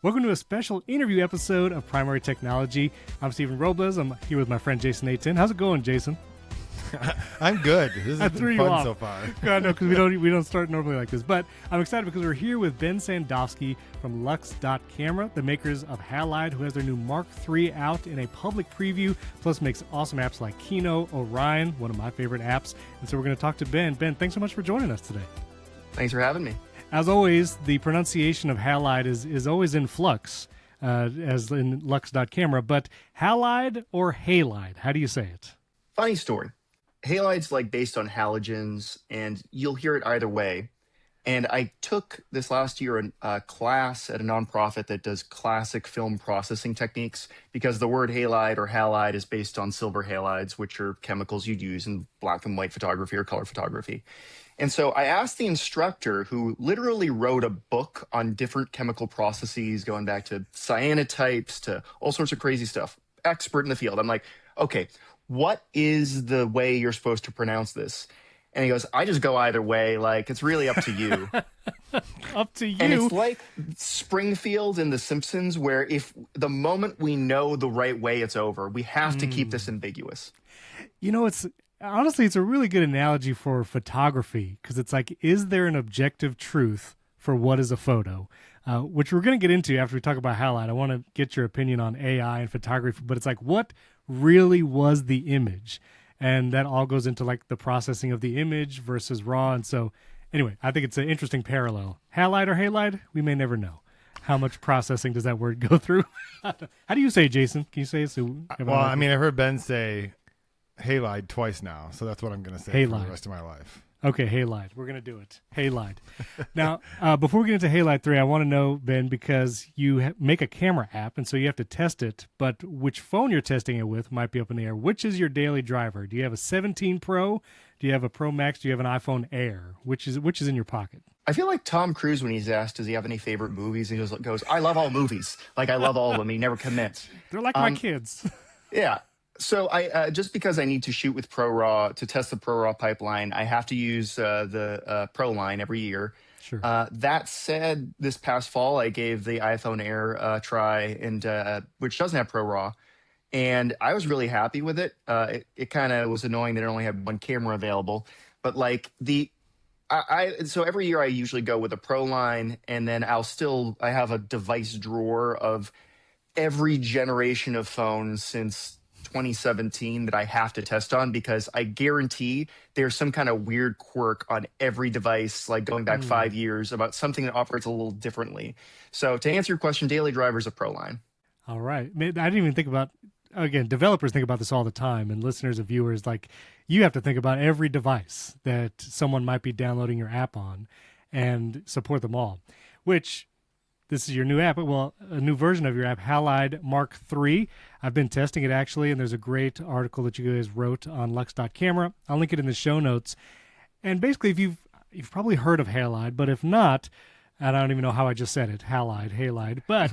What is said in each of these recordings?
Welcome to a special interview episode of Primary Technology. I'm Stephen Robles. I'm here with my friend Jason A10. How's it going, Jason? I'm good. This has been fun so far. God, no, because we don't start normally like this. But I'm excited because we're here with Ben Sandofsky from Lux.camera, the makers of Halide, who has their new Mark III out in a public preview, plus makes awesome apps like Kino, Orion, one of my favorite apps. And so we're going to talk to Ben. Ben, thanks so much for joining us today. Thanks for having me. As always, the pronunciation of Halide is always in flux, as in Lux.camera. But Halide or Halide, how do you say it? Funny story. Halide's like based on halogens, and you'll hear it either way. And I took this last year a class at a nonprofit that does classic film processing techniques, because the word halide or halide is based on silver halides, which are chemicals you'd use in black and white photography or color photography. And so I asked the instructor, who literally wrote a book on different chemical processes, going back to cyanotypes to all sorts of crazy stuff, expert in the field. I'm like, okay, what is the way you're supposed to pronounce this? And he goes, I just go either way. Like, it's really up to you. Up to you. And it's like Springfield in The Simpsons, where if the moment we know the right way, it's over. We have to keep this ambiguous. You know, honestly, it's a really good analogy for photography, because it's like, is there an objective truth for what is a photo? Which we're going to get into after we talk about Halide. I want to get your opinion on AI and photography, but it's like, what really was the image? And that all goes into like the processing of the image versus raw. And so anyway, I think it's an interesting parallel. Halide or Halide, we may never know. How much processing does that word go through? How do you say it, Jason? Can you say it? So, well, I mean, I heard Ben say Halide twice now, so that's what I'm going to say for the rest of my life. Okay, Halide. We're going to do it. Halide. Now, before we get into Halide 3, I want to know, Ben, because you make a camera app, and so you have to test it, but which phone you're testing it with might be up in the air. Which is your daily driver? Do you have a 17 Pro? Do you have a Pro Max? Do you have an iPhone Air? Which is in your pocket? I feel like Tom Cruise when he's asked, does he have any favorite movies? He goes, I love all movies. Like, I love all of them. He never commits. They're like my kids. Yeah. So I just because I need to shoot with ProRAW to test the ProRAW pipeline, I have to use the Pro line every year. Sure. That said, this past fall I gave the iPhone Air a try, and which doesn't have ProRAW, and I was really happy with it. It kind of was annoying that it only had one camera available, but like so every year I usually go with a Pro line, and then I have a device drawer of every generation of phones since 2017 that I have to test on, because I guarantee there's some kind of weird quirk on every device, like going back 5 years, about something that operates a little differently. So to answer your question, daily driver is a Pro line. All right. I didn't even think about, again, developers think about this all the time, and listeners and viewers, like, you have to think about every device that someone might be downloading your app on and support them all, which this is your new app. Well, a new version of your app, Halide Mark III. I've been testing it, actually, and there's a great article that you guys wrote on Lux.camera. I'll link it in the show notes. And basically, if you've probably heard of Halide, but if not, and I don't even know how I just said it, Halide. But,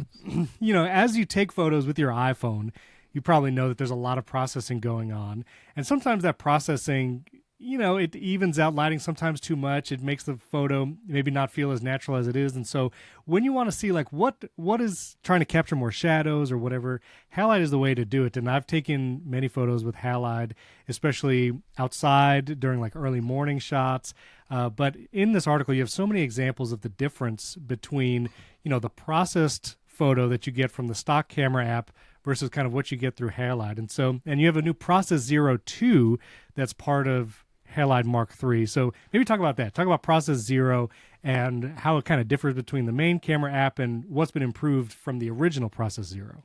you know, as you take photos with your iPhone, you probably know that there's a lot of processing going on. And sometimes that processing, you know, it evens out lighting sometimes too much. It makes the photo maybe not feel as natural as it is. And so when you want to see like what is trying to capture more shadows or whatever, Halide is the way to do it. And I've taken many photos with Halide, especially outside during like early morning shots. But in this article, you have so many examples of the difference between, you know, the processed photo that you get from the stock camera app versus kind of what you get through Halide. And you have a new Process Zero 2 that's part of Halide Mark III. So maybe talk about that. Talk about Process Zero and how it kind of differs between the main camera app and what's been improved from the original Process Zero.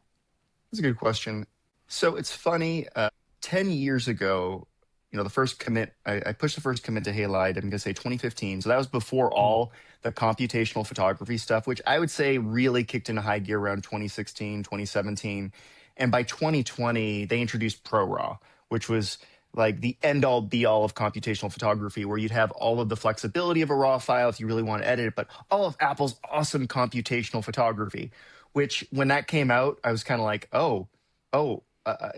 That's a good question. So it's funny, 10 years ago, you know, the first commit, I pushed the first commit to Halide, I'm going to say 2015. So that was before all the computational photography stuff, which I would say really kicked into high gear around 2016, 2017. And by 2020, they introduced ProRAW, which was like the end-all be-all of computational photography, where you'd have all of the flexibility of a raw file if you really want to edit it, but all of Apple's awesome computational photography, which when that came out, I was kind of like,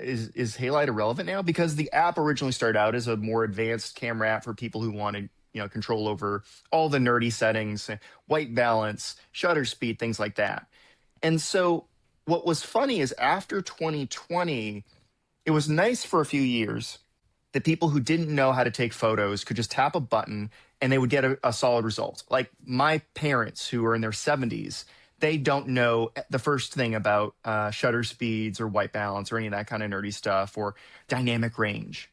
is Halide irrelevant now? Because the app originally started out as a more advanced camera app for people who wanted, you know, control over all the nerdy settings, white balance, shutter speed, things like that. And so what was funny is after 2020, it was nice for a few years that people who didn't know how to take photos could just tap a button and they would get a solid result. Like my parents who are in their 70s, they don't know the first thing about shutter speeds or white balance or any of that kind of nerdy stuff or dynamic range.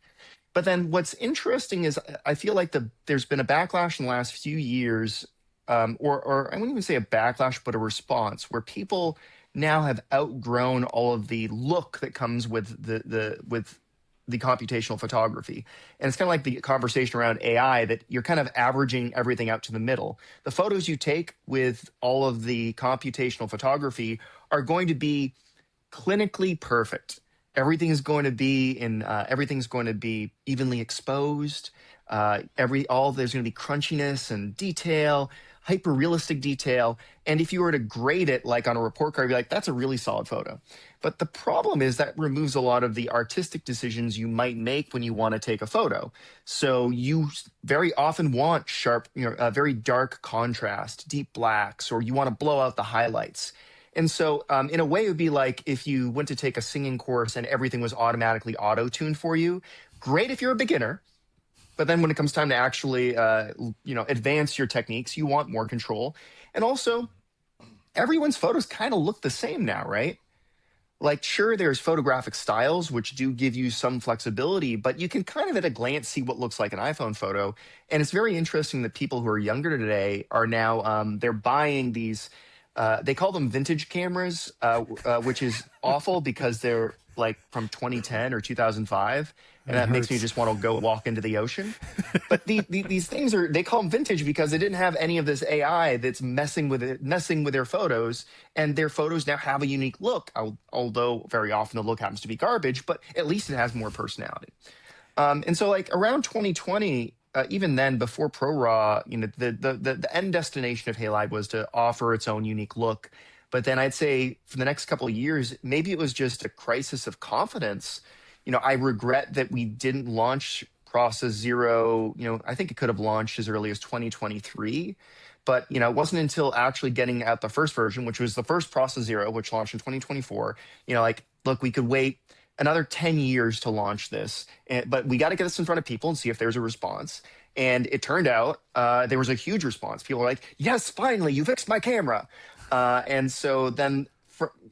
But then what's interesting is I feel like there's been a backlash in the last few years, or I wouldn't even say a backlash, but a response where people now have outgrown all of the look that comes with the computational photography. And it's kind of like the conversation around AI that you're kind of averaging everything out to the middle. The photos you take with all of the computational photography are going to be clinically perfect. Everything's going to be evenly exposed. There's going to be crunchiness and detail, hyper realistic detail. And if you were to grade it like on a report card, you'd be like, that's a really solid photo. But the problem is that removes a lot of the artistic decisions you might make when you want to take a photo. So you very often want sharp, very dark contrast, deep blacks, or you want to blow out the highlights. And so, in a way, it would be like if you went to take a singing course and everything was automatically auto-tuned for you. Great if you're a beginner, but then when it comes time to actually, advance your techniques, you want more control. And also, everyone's photos kind of look the same now, right? Like, sure, there's photographic styles which do give you some flexibility, but you can kind of at a glance see what looks like an iPhone photo. And it's very interesting that people who are younger today are now they're buying these. They call them vintage cameras, which is awful because they're like from 2010 or 2005, and That that makes me hurts. just want to go walk into the ocean. But these things they call them vintage because they didn't have any of this AI that's messing with their photos, and their photos now have a unique look. Although very often the look happens to be garbage, but at least it has more personality. And so like around 2020, even then before ProRAW, the end destination of Halide was to offer its own unique look. But then I'd say for the next couple of years, maybe it was just a crisis of confidence. I regret that we didn't launch Process Zero. I think it could have launched as early as 2023. But it wasn't until actually getting out the first version, which was the first Process Zero, which launched in 2024. Like, look, we could wait another 10 years to launch this, but we got to get this in front of people and see if there's a response. And it turned out there was a huge response. People were like, yes, finally, you fixed my camera. And so then,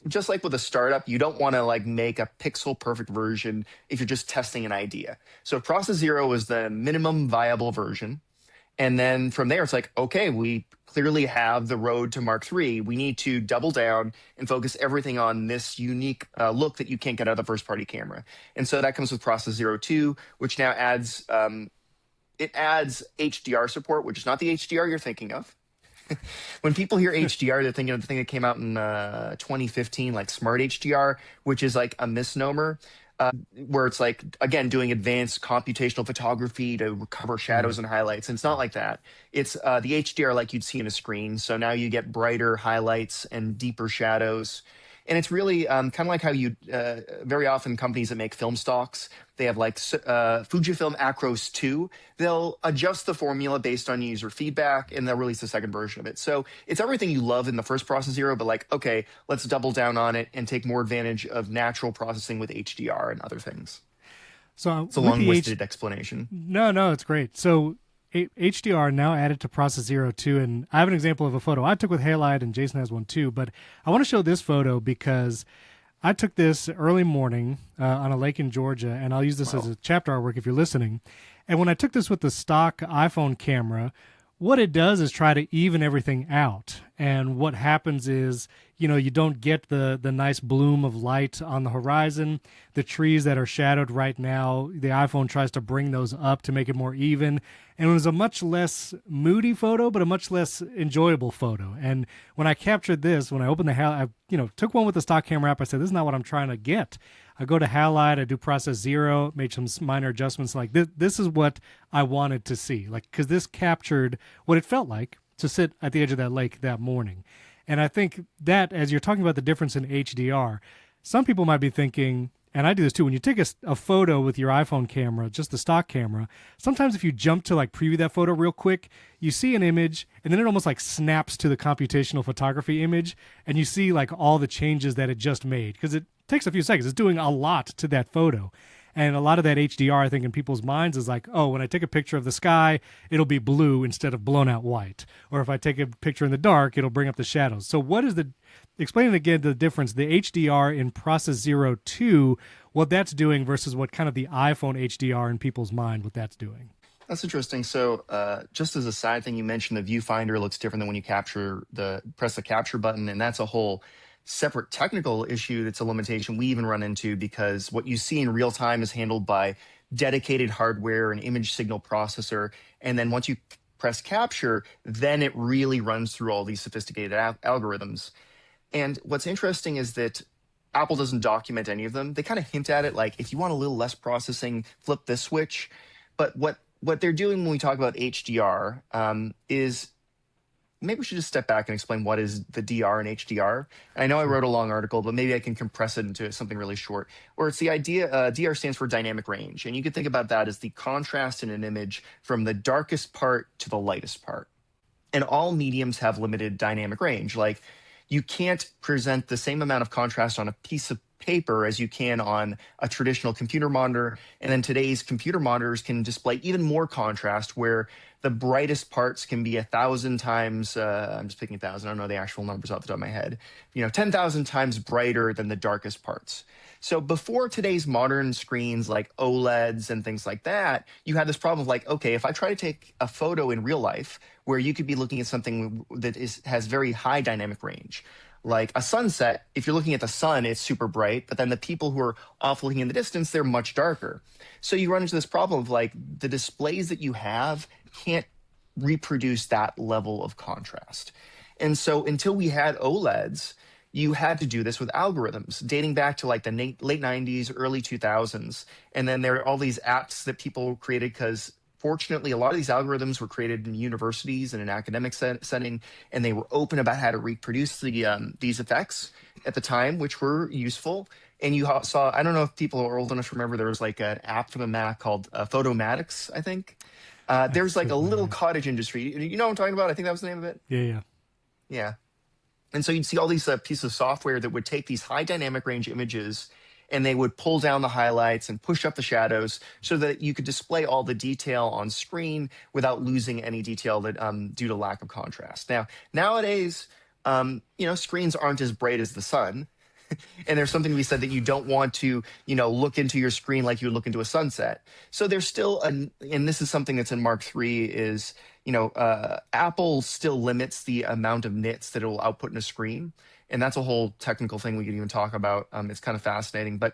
just like with a startup, you don't want to like make a pixel perfect version if you're just testing an idea. So Process Zero was the minimum viable version. And then from there, it's like, okay, we clearly have the road to Mark III. We need to double down and focus everything on this unique look that you can't get out of the first party camera. And so that comes with Process Zero 2, which now adds HDR support, which is not the HDR you're thinking of. When people hear HDR, they're thinking of the thing that came out in 2015, like Smart HDR, which is like a misnomer. Where it's like, again, doing advanced computational photography to recover shadows and highlights. And it's not like that. It's the HDR like you'd see in a screen. So now you get brighter highlights and deeper shadows. And it's really kind of like how you very often companies that make film stocks, they have like Fujifilm Acros 2. They'll adjust the formula based on user feedback and they'll release a second version of it. So it's everything you love in the first Process Zero, but like, okay, let's double down on it and take more advantage of natural processing with HDR and other things. So It's a with the long-winded explanation. No, it's great. So HDR now added to Process Zero 2, and I have an example of a photo I took with Halide, and Jason has one too, but I want to show this photo because I took this early morning on a lake in Georgia, and I'll use this as a chapter artwork if you're listening. And when I took this with the stock iPhone camera, what it does is try to even everything out. And what happens is, you don't get the nice bloom of light on the horizon. The trees that are shadowed right now, the iPhone tries to bring those up to make it more even. And it was a much less moody photo, but a much less enjoyable photo. And when I captured this, when I opened I took one with the stock camera app, I said, this is not what I'm trying to get. I go to Halide, I do Process Zero, made some minor adjustments. Like this is what I wanted to see, like, because this captured what it felt like to sit at the edge of that lake that morning. And I think that, as you're talking about the difference in HDR, some people might be thinking, and I do this too, when you take a photo with your iPhone camera, just the stock camera, sometimes if you jump to like preview that photo real quick, you see an image and then it almost like snaps to the computational photography image and you see like all the changes that it just made because it takes a few seconds. It's doing a lot to that photo. And a lot of that HDR, I think, in people's minds is like, oh, when I take a picture of the sky, it'll be blue instead of blown out white. Or if I take a picture in the dark, it'll bring up the shadows. So what is explain it again, the difference, the HDR in Process Zero 2, what that's doing versus what kind of the iPhone HDR in people's mind, what that's doing. That's interesting. So just as a side thing, you mentioned the viewfinder looks different than when you press the capture button. And that's a whole separate technical issue that's a limitation we even run into because what you see in real time is handled by dedicated hardware, an image signal processor. And then once you press capture, then it really runs through all these sophisticated algorithms. And what's interesting is that Apple doesn't document any of them. They kind of hint at it, like if you want a little less processing, flip this switch. But what they're doing when we talk about HDR is maybe we should just step back and explain what is the DR and HDR. And I know I wrote a long article, but maybe I can compress it into something really short. Where it's the idea, DR stands for dynamic range. And you could think about that as the contrast in an image from the darkest part to the lightest part. And all mediums have limited dynamic range. Like you can't present the same amount of contrast on a piece of paper as you can on a traditional computer monitor. And then today's computer monitors can display even more contrast where the brightest parts can be 1,000 times, I'm just picking 1,000, I don't know the actual numbers off the top of my head, 10,000 times brighter than the darkest parts. So before today's modern screens like OLEDs and things like that, you had this problem of like, okay, if I try to take a photo in real life where you could be looking at something that has very high dynamic range, like a sunset, if you're looking at the sun, it's super bright, but then the people who are off looking in the distance, they're much darker. So you run into this problem of like the displays that you have can't reproduce that level of contrast. And so until we had OLEDs, you had to do this with algorithms dating back to like the late 90s, early 2000s. And then there are all these apps that people created because fortunately, a lot of these algorithms were created in universities in an academic setting, and they were open about how to reproduce these effects at the time, which were useful. And you saw, I don't know if people are old enough to remember, there was like an app for the Mac called Photomatics, I think. There's like a little cottage industry. You know what I'm talking about? I think that was the name of it. Yeah. And so you'd see all these pieces of software that would take these high dynamic range images and they would pull down the highlights and push up the shadows so that you could display all the detail on screen without losing any detail that due to lack of contrast. Now, nowadays, screens aren't as bright as the sun. And there's something to be said that you don't want to, look into your screen like you would look into a sunset. So there's still, and this is something that's in Mark III, is, Apple still limits the amount of nits that it will output in a screen. And that's a whole technical thing we could even talk about. It's kind of fascinating. But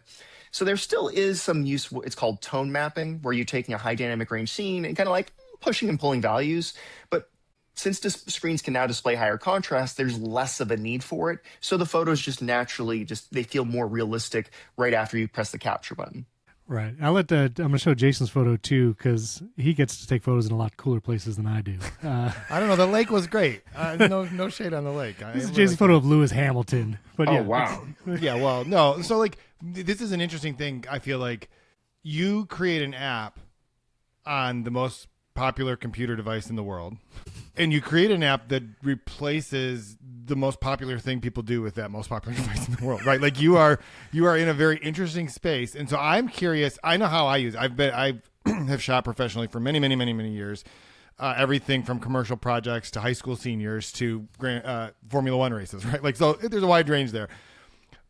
so there still is some use. It's called tone mapping, where you're taking a high dynamic range scene and kind of like pushing and pulling values. But since screens can now display higher contrast, there's less of a need for it. So the photos just naturally they feel more realistic right after you press the capture button. Right. I'm going to show Jason's photo too, because he gets to take photos in a lot cooler places than I do. I don't know. The lake was great. No shade on the lake. This is Jason's photo of Lewis Hamilton. But yeah. Oh, wow. Yeah, well, no. So like, this is an interesting thing. I feel like you create an app on the most popular computer device in the world, and you create an app that replaces the most popular thing people do with that most popular device in the world, right? Like you are in a very interesting space. And so I'm curious, I know how I use it. I have shot professionally for many, many, many, many years. Everything from commercial projects to high school seniors to Formula One races, right? Like, so there's a wide range there.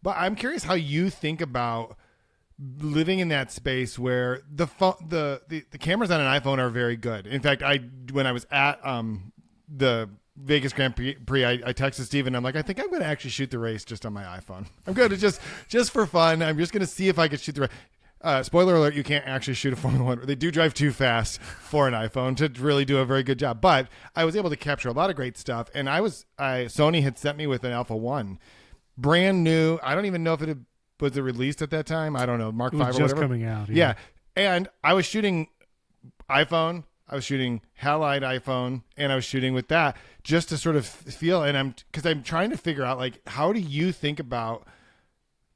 But I'm curious how you think about living in that space where the cameras on an iPhone are very good. In fact, when I was at the Vegas Grand Prix, I texted Steven. I'm like, I think I'm going to actually shoot the race just on my iPhone. I'm going to just for fun. I'm just going to see if I could shoot the race. Spoiler alert, you can't actually shoot a Formula One. They do drive too fast for an iPhone to really do a very good job. But I was able to capture a lot of great stuff. And Sony had sent me with an Alpha 1. Brand new. I don't even know if was it released at that time? I don't know. Mark V or whatever. Just coming out. Yeah. And I was shooting iPhone. I was shooting Halide iPhone, and I was shooting with that just to sort of feel. And because I'm trying to figure out, like, how do you think about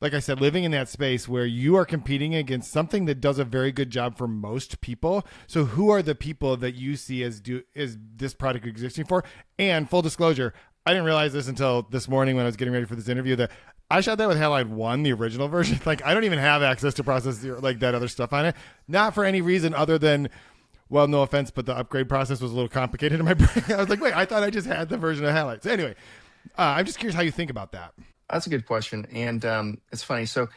like I said, living in that space where you are competing against something that does a very good job for most people. So who are the people that you see as this product existing for? And full disclosure, I didn't realize this until this morning when I was getting ready for this interview that I shot that with Halide 1, the original version. Like, I don't even have access to process like that other stuff on it. Not for any reason other than, well, no offense, but the upgrade process was a little complicated in my brain. I was like, wait, I thought I just had the version of Halide. So anyway, I'm just curious how you think about that. That's a good question. And it's funny. So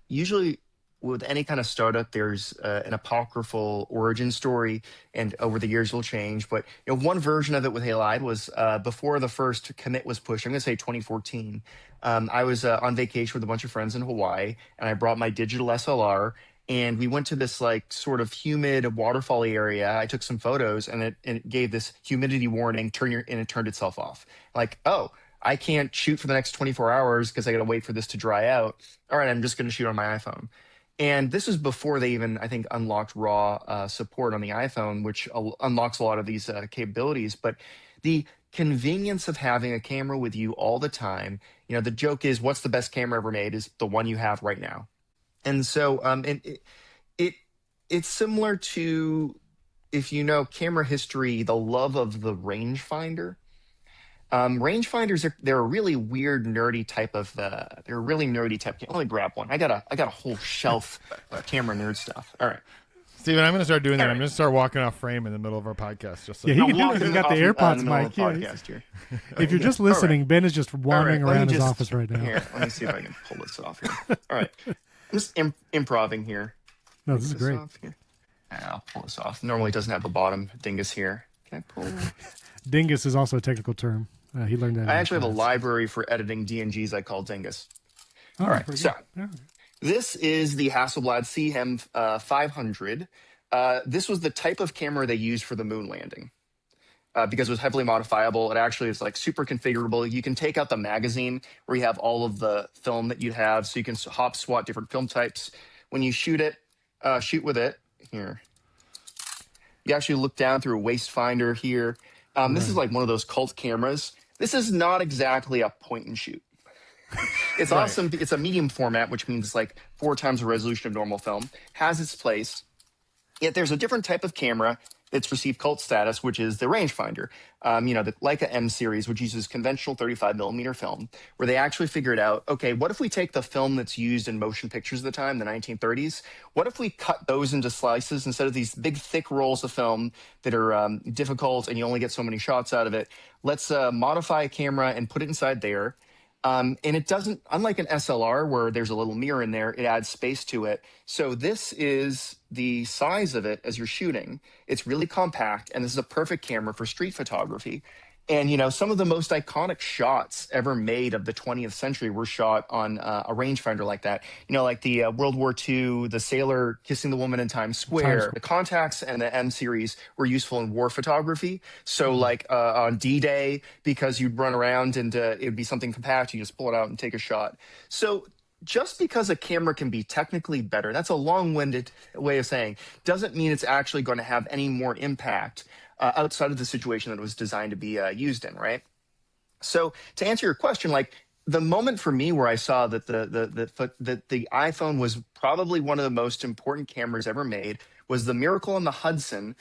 usually with any kind of startup, there's an apocryphal origin story, and over the years will change. But one version of it with Halide was before the first commit was pushed. I'm going to say 2014. I was on vacation with a bunch of friends in Hawaii, and I brought my digital SLR, and we went to this like sort of humid waterfall area. I took some photos, and it gave this humidity warning, and it turned itself off. Like, oh, I can't shoot for the next 24 hours because I got to wait for this to dry out. All right, I'm just going to shoot on my iPhone. And this was before they even, I think, unlocked RAW support on the iPhone, which unlocks a lot of these capabilities. But the convenience of having a camera with you all the time, the joke is, what's the best camera ever made is the one you have right now. And so it's similar to, if you know camera history, the love of the rangefinder. Rangefinders they're a really weird, nerdy type of they're a really nerdy type. Let me grab one. I got a whole shelf of camera nerd stuff. All right, Steven, I'm going to start doing that. I'm going to start walking off frame in the middle of our podcast. Just so he can do it. He's got the AirPods mic. Yeah, if you're just listening, Ben is just wandering around his office right now. Here, let me see if I can pull this off here. All right, I'm just improving here. No, this is great. I'll pull this off. Normally, it doesn't have the bottom dingus here. Can I pull? Dingus is also a technical term. He learned that. I actually have a library for editing DNGs I call dingus. All right, so this is the Hasselblad CM 500. This was the type of camera they used for the moon landing because it was heavily modifiable. It actually is like super configurable. You can take out the magazine where you have all of the film that you'd have, so you can hop swat different film types. When you shoot with it here. You actually look down through a waist finder here. This is like one of those cult cameras. This is not exactly a point and shoot. It's awesome. It's a medium format, which means it's like 4 times the resolution of normal film. Has its place. Yet there's a different type of camera that's received cult status, which is the rangefinder. The Leica M series, which uses conventional 35 millimeter film, where they actually figured out, okay, what if we take the film that's used in motion pictures of the time, the 1930s? What if we cut those into slices instead of these big, thick rolls of film that are difficult and you only get so many shots out of it? Let's modify a camera and put it inside there. And it doesn't, unlike an SLR where there's a little mirror in there, it adds space to it. So this is the size of it as you're shooting. It's really compact, and this is a perfect camera for street photography. And, some of the most iconic shots ever made of the 20th century were shot on a rangefinder like that. Like the World War II, the sailor kissing the woman in Times Square. The Contacts and the M series were useful in war photography. So like on D-Day, because you'd run around and it would be something compact, you just pull it out and take a shot. So just because a camera can be technically better, that's a long-winded way of saying, doesn't mean it's actually going to have any more impact outside of the situation that it was designed to be used in, right? So to answer your question, like the moment for me where I saw that the iPhone was probably one of the most important cameras ever made was the Miracle on the Hudson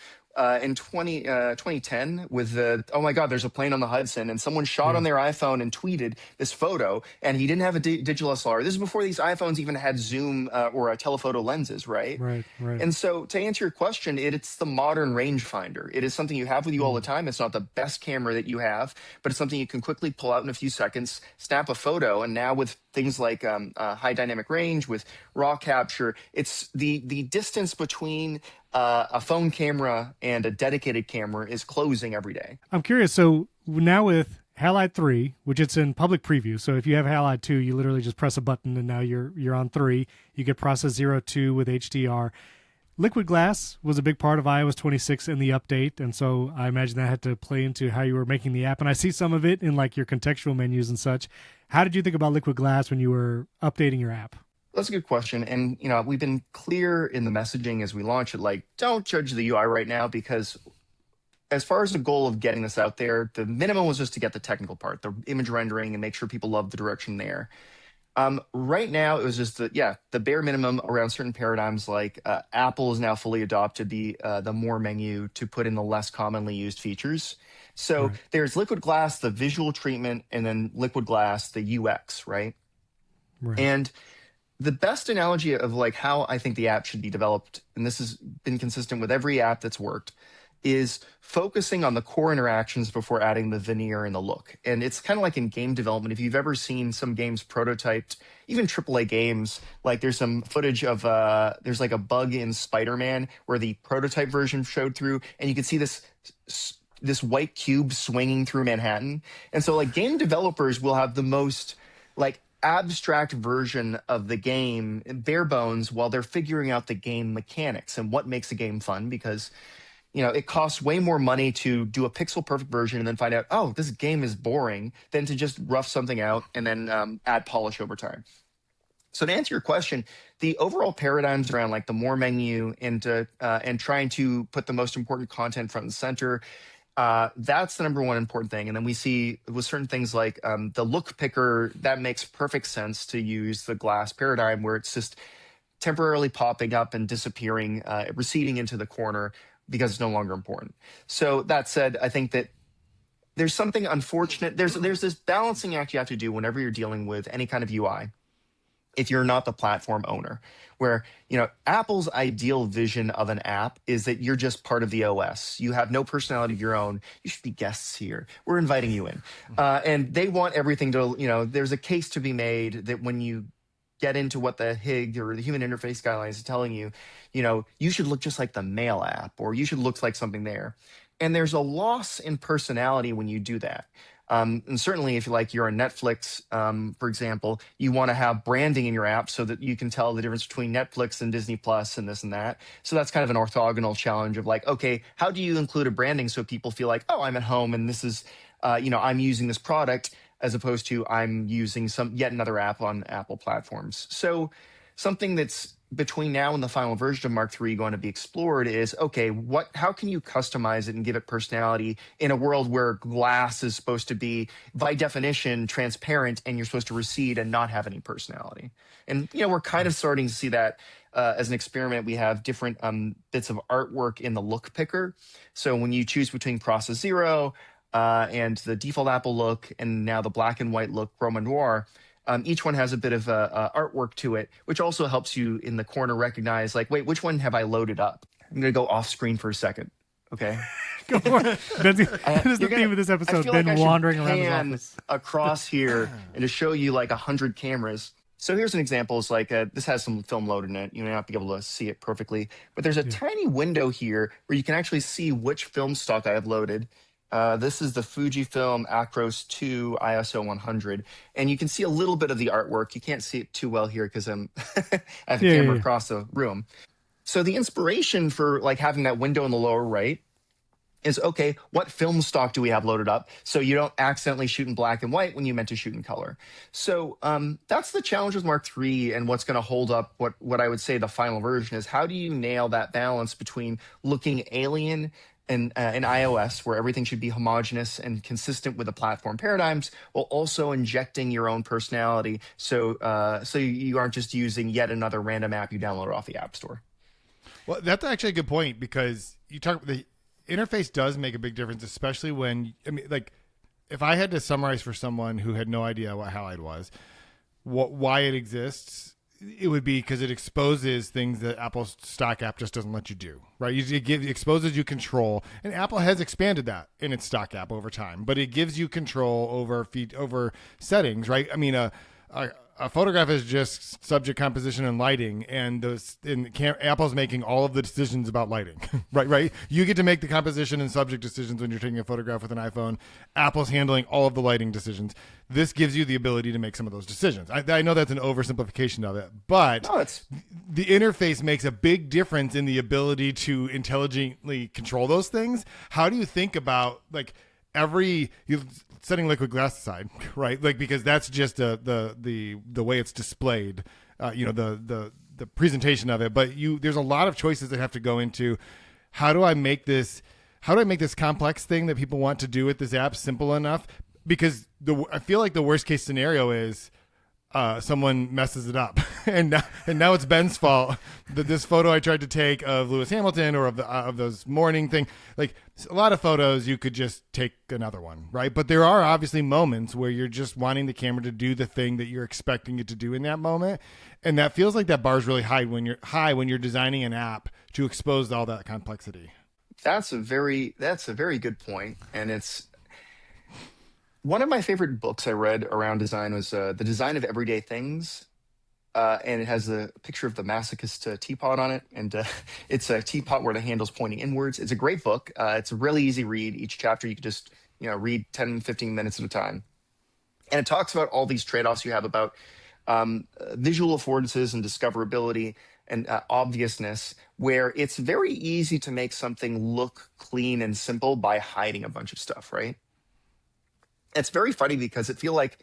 in 2010 with the, oh my God, there's a plane on the Hudson, and someone shot on their iPhone and tweeted this photo, and he didn't have a digital SLR. This is before these iPhones even had zoom or telephoto lenses, right? Right. And so to answer your question, it's the modern rangefinder. It is something you have with you all the time. It's not the best camera that you have, but it's something you can quickly pull out in a few seconds, snap a photo, and now with things like high dynamic range, with RAW capture, it's the distance between a phone camera and a dedicated camera is closing every day. I'm curious. So now with Halide 3, which it's in public preview. So if you have Halide 2, you literally just press a button and now you're on 3. You get process 02 with HDR. Liquid glass was a big part of iOS 26 and the update, and so I imagine that had to play into how you were making the app. And I see some of it in like your contextual menus and such. How did you think about liquid glass when you were updating your app? That's a good question. And, we've been clear in the messaging as we launch it, like, don't judge the UI right now, because as far as the goal of getting this out there, the minimum was just to get the technical part, the image rendering, and make sure people love the direction there. Right now, it was just the bare minimum around certain paradigms. Like Apple has now fully adopted the more menu to put in the less commonly used features. So Right. there's liquid glass, the visual treatment, and then liquid glass, the UX, right? Right. And the best analogy of like how I think the app should be developed, and this has been consistent with every app that's worked, is focusing on the core interactions before adding the veneer and the look. And it's kind of like in game development. If you've ever seen some games prototyped, even AAA games, like there's some footage of there's like a bug in Spider-Man where the prototype version showed through, and you could see this white cube swinging through Manhattan. And so like game developers will have the most like abstract version of the game bare bones while they're figuring out the game mechanics and what makes a game fun, because it costs way more money to do a pixel perfect version and then find out, oh, this game is boring, than to just rough something out and then add polish over time. So to answer your question, the overall paradigms around like the more menu and trying to put the most important content front and center, that's the number one important thing. And then we see with certain things like the look picker, that makes perfect sense to use the glass paradigm where it's just temporarily popping up and disappearing, receding into the corner because it's no longer important. So that said, I think that there's something unfortunate. There's this balancing act you have to do whenever you're dealing with any kind of UI, if you're not the platform owner, where Apple's ideal vision of an app is that you're just part of the OS. You have no personality of your own. You should be guests here. We're inviting you in. And they want everything to, there's a case to be made that when you get into what the HIG or the human interface guidelines is telling you, you should look just like the mail app, or you should look like something there. And there's a loss in personality when you do that. And certainly if you're on Netflix, for example, you want to have branding in your app so that you can tell the difference between Netflix and Disney Plus and this and that. So that's kind of an orthogonal challenge of like, okay, how do you include a branding so people feel like, oh, I'm at home and this is, I'm using this product, as opposed to I'm using yet another app on Apple platforms. So something that's between now and the final version of Mark III going to be explored is, okay, how can you customize it and give it personality in a world where glass is supposed to be, by definition, transparent, and you're supposed to recede and not have any personality? And, we're kind of starting to see that as an experiment. We have different bits of artwork in the look picker. So when you choose between Process Zero, and the default Apple look, and now the black and white look, Chroma Noir, each one has a bit of artwork to it, which also helps you in the corner recognize, like, wait, which one have I loaded up? I'm going to go off screen for a second. Okay. Go for it. That is the theme of this episode. Ben wandering around his office. Across here and to show you like 100 cameras. So here's an example. It's like this has some film loaded in it. You may not be able to see it perfectly, but there's a tiny window here where you can actually see which film stock I have loaded. This is the Fujifilm Acros 2 ISO 100, and you can see a little bit of the artwork. You can't see it too well here because I have the camera across the room. So the inspiration for like having that window in the lower right is, okay, what film stock do we have loaded up so you don't accidentally shoot in black and white when you meant to shoot in color? So that's the challenge with Mark III, and what's going to hold up what I would say the final version is, how do you nail that balance between looking alien in iOS, where everything should be homogeneous and consistent with the platform paradigms, while also injecting your own personality, so you aren't just using yet another random app you download off the App Store. Well, that's actually a good point, because the interface does make a big difference, especially when, like, if I had to summarize for someone who had no idea what Halide was, why it exists, it would be because it exposes things that Apple's stock app just doesn't let you do, right? It exposes you control, and Apple has expanded that in its stock app over time, but it gives you control over settings, right? I mean, a photograph is just subject composition and lighting, and Apple's making all of the decisions about lighting, right? You get to make the composition and subject decisions when you're taking a photograph with an iPhone. Apple's handling all of the lighting decisions. This gives you the ability to make some of those decisions. I know that's an oversimplification of it, but the interface makes a big difference in the ability to intelligently control those things. How do you think about, like, setting liquid glass aside, right? Like, because that's just the way it's displayed, the presentation of it. But there's a lot of choices that have to go into how do I make this complex thing that people want to do with this app simple enough? Because I feel like the worst case scenario is someone messes it up, and now it's Ben's fault that this photo I tried to take of Lewis Hamilton or of those morning thing. Like a lot of photos, you could just take another one, right? But there are obviously moments where you're just wanting the camera to do the thing that you're expecting it to do in that moment, and that feels like that bar is really high when you're designing an app to expose all that complexity. That's a very good point, and it's one of my favorite books I read around design was The Design of Everyday Things. And it has a picture of the masochist teapot on it. And it's a teapot where the handle's pointing inwards. It's a great book. It's a really easy read. Each chapter you can just read 10, 15 minutes at a time. And it talks about all these trade-offs you have about visual affordances and discoverability and obviousness, where it's very easy to make something look clean and simple by hiding a bunch of stuff, right? It's very funny because it feels like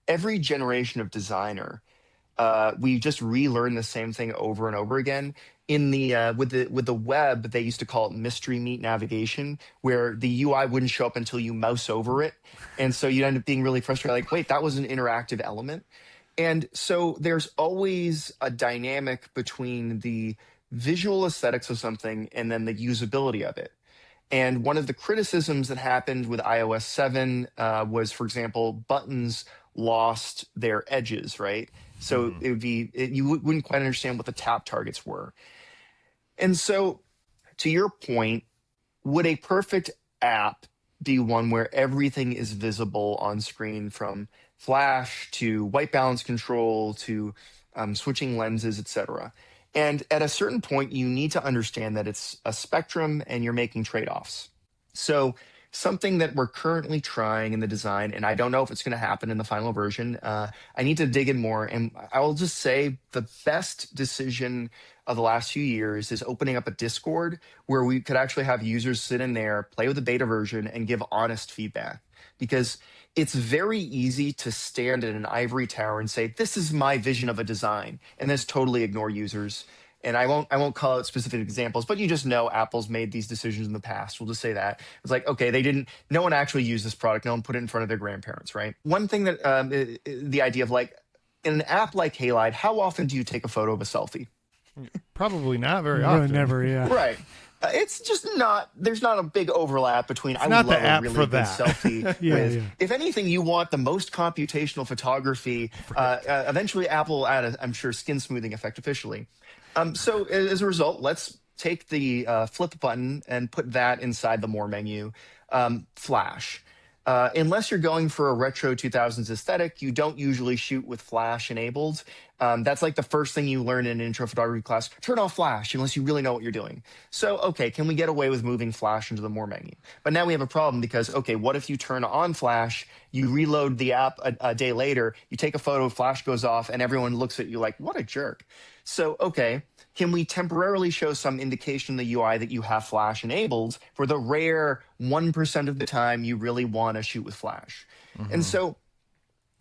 every generation of designer, we just relearn the same thing over and over again. In the with the web, they used to call it mystery meat navigation, where the UI wouldn't show up until you mouse over it, and so you'd end up being really frustrated. Like, wait, that was an interactive element, and so there's always a dynamic between the visual aesthetics of something and then the usability of it. And one of the criticisms that happened with iOS 7 was, for example, buttons lost their edges, right? So it would be you wouldn't quite understand what the tap targets were. And so, to your point, would a perfect app be one where everything is visible on screen, from flash to white balance control to switching lenses, etc.? And at a certain point, you need to understand that it's a spectrum and you're making trade-offs. So something that we're currently trying in the design, and I don't know if it's going to happen in the final version, I need to dig in more. And I will just say the best decision of the last few years is opening up a Discord where we could actually have users sit in there, play with the beta version, and give honest feedback. Because it's very easy to stand in an ivory tower and say, this is my vision of a design, and then totally ignore users. And I won't call out specific examples, but you just know Apple's made these decisions in the past. We'll just say that. It's like, okay, no one actually used this product. No one put it in front of their grandparents, right? One thing that, the idea of like, in an app like Halide, how often do you take a photo of a selfie? Probably not very Really often. never, yeah. Right. It's just there's not a big overlap between, I would not the love a app really for good that. selfie Yeah. if anything, you want the most computational photography. Eventually Apple will add I'm sure, skin smoothing effect officially. So as a result, let's take the flip button and put that inside the more menu. Flash. Unless you're going for a retro 2000s aesthetic, you don't usually shoot with flash enabled. That's like the first thing you learn in an intro photography class. Turn off flash unless you really know what you're doing. So, okay, can we get away with moving flash into the more menu? But now we have a problem because, okay, what if you turn on flash, you reload the app a day later, you take a photo, flash goes off, and everyone looks at you like, what a jerk. So, okay, can we temporarily show some indication in the UI that you have flash enabled for the rare 1% of the time you really want to shoot with flash? And so